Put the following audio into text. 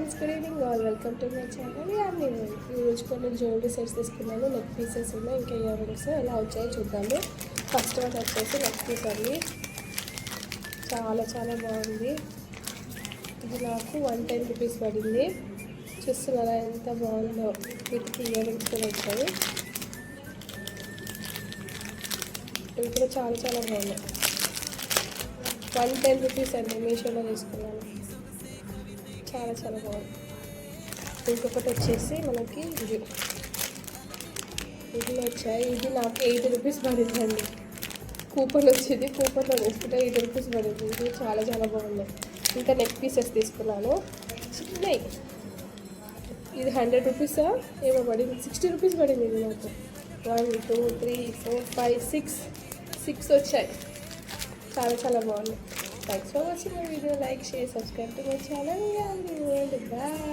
Friends, good evening all. Welcome to my channel. నేను ఈరోజు కొన్ని జ్యువెలరీ సెట్స్ తీసుకున్నాను. నెక్ పీసెస్ ఉన్నాయి, ఇంకా ఇయర్ రింగ్స్ ఎలా వచ్చాయో చూద్దాము. ఫస్ట్ వన్ వచ్చేసి నెక్ పీస్ అండి. చాలా చాలా బాగుంది. ఇది నాకు 110 రూపీస్ పడింది. చూస్తున్నారా ఎంత బాగుందో. వీటికి ఇయర్ రింగ్స్ కూడా వచ్చాయి. ఇవి కూడా చాలా చాలా బాగున్నాయి. 110 రూపీస్ అండి. మీషోలో తీసుకున్నాను. చాలా చాలా బాగుంది. ఇంకొకటి వచ్చేసి మనకి ఇది వచ్చాయి. ఇది నాకు 8 రూపీస్ పడిందండి. కూపన్ వచ్చింది, కూపన్లో తీసుకుంటే 8 రూపీస్ పడింది. ఇది చాలా చాలా బాగున్నాయి. ఇంకా నెక్ పీసెస్ తీసుకున్నాను, చిన్నవి. ఇది 100 రూపీసా ఏమో పడింది. 60 రూపీస్ పడింది. ఇది నాకు 1 2 3 4 5 6 వచ్చాయి. చాలా చాలా బాగున్నాయి. Thanks for watching my video. Like, share, subscribe to my channel.